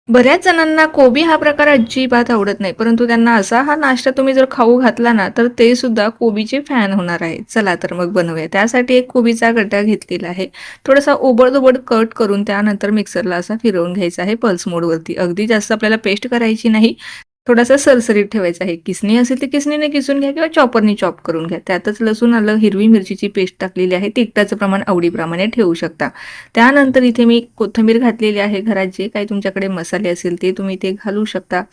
बऱ्याच जणांना कोबी हा प्रकार अजिबात आवडत नाही. परंतु त्यांना असा हा नाश्ता तुम्ही जर खाऊ घातला ना, तर ते सुद्धा कोबीचे फॅन होणार आहे. चला तर मग बनवूया. त्यासाठी एक कोबीचा गड्डा घेतलेला आहे. थोडासा ओबड-धोबड कट करून त्यानंतर मिक्सरला असा फिरवून घ्यायचा आहे पल्स मोडवरती. अगदी जास्त आपल्याला पेस्ट करायची नाही. थोडासा सरसरीत ठेवायचा आहे. किसणी असेल तर किसणीने किसून घ्या किंवा चॉपरनी चॉप करून घ्या. त्यातच लसूण, आलं, हिरवी मिरचीची पेस्ट टाकलेली आहे. तिखटाचं प्रमाण आवडीप्रमाणे ठेवू शकता. त्यानंतर इथे मी कोथिंबीर घातलेली आहे. घरात जे काही तुमच्याकडे मसाले असेल ते तुम्ही ते घालू शकता.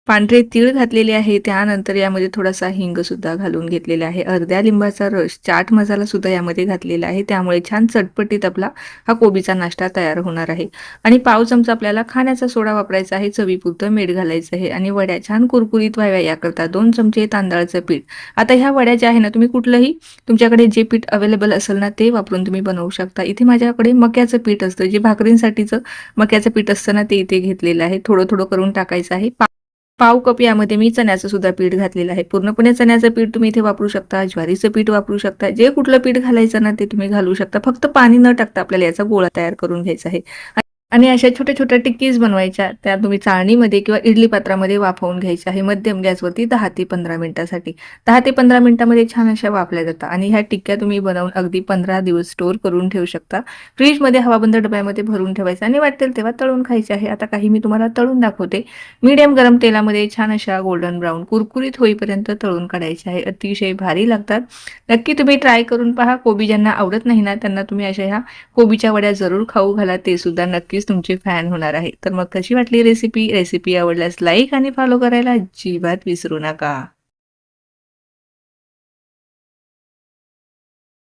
पांढरे तीळ घातलेले आहे. त्यानंतर यामध्ये थोडासा हिंगसुद्धा घालून घेतलेला आहे. अर्ध्या लिंबाचा रस, चाट मसालासुद्धा यामध्ये घातलेला आहे. त्यामुळे छान चटपटीत आपला हा कोबीचा नाश्ता तयार होणार आहे. आणि पाव चमचा आपल्याला खाण्याचा सोडा वापरायचा आहे. चवीपुरतं मीठ घालायचं आहे आणि वड्या छान कुरकुरीत व्हाव्या याकरता 2 चमचे तांदळाचं पीठ. आता ह्या वड्या ज्या आहे ना, तुम्ही कुठलंही तुमच्याकडे जे पीठ अवेलेबल असेल ना, ते वापरून तुम्ही बनवू शकता. इथे माझ्याकडे मक्याचं पीठ असतं, जे भाकरींसाठीचं मक्याचं पीठ असतं ना, ते इथे घेतलेलं आहे. थोडं-थोडं करून टाकायचं आहे. पाव कप यामध्ये मी चण्याचं सुद्धा पीठ घातलेलं आहे. पूर्णपणे चण्याचं पीठ तुम्ही इथे वापरू शकता, ज्वारीचं पीठ वापरू शकता. जे कुठलं पीठ घालायचं ना, ते तुम्ही घालू शकता. फक्त पाणी न टाकता आपल्याला याचा गोळा तयार करून घ्यायचा आहे. आणि अशा छोट्या-छोट्या टिक्कीज बनवायच्या. त्या तुम्ही चाळणीमध्ये किंवा इडली पात्रामध्ये वाफवून घ्यायच्या आहे मध्यम गॅसवरती 10 ते 15 मिनिटासाठी. 10 ते 15 मिनिटामध्ये छान अशा वाफल्या जातात आणि ह्या टिक्क्या तुम्ही बनवून अगदी 15 दिवस स्टोअर करून ठेवू शकता. फ्रिजमध्ये हवाबंद डब्यामध्ये भरून ठेवायचं आणि वाटेल तेव्हा तळून खायचे आहे. आता काही मी तुम्हाला तळून दाखवते. मीडियम गरम तेलामध्ये छान अशा गोल्डन ब्राउन कुरकुरीत होईपर्यंत तळून काढायचे आहे. अतिशय भारी लागतात. नक्की तुम्ही ट्राय करून पहा. कोबी ज्यांना आवडत नाही ना, त्यांना तुम्ही अशा ह्या कोबीच्या वड्या जरूर खाऊ घाला. ते सुद्धा नक्कीच तुमचे फॅन होणार आहे. तर मग कशी वाटली रेसिपी? रेसिपी आवडल्यास लाईक आणि फॉलो करायला अजिबात विसरू नका.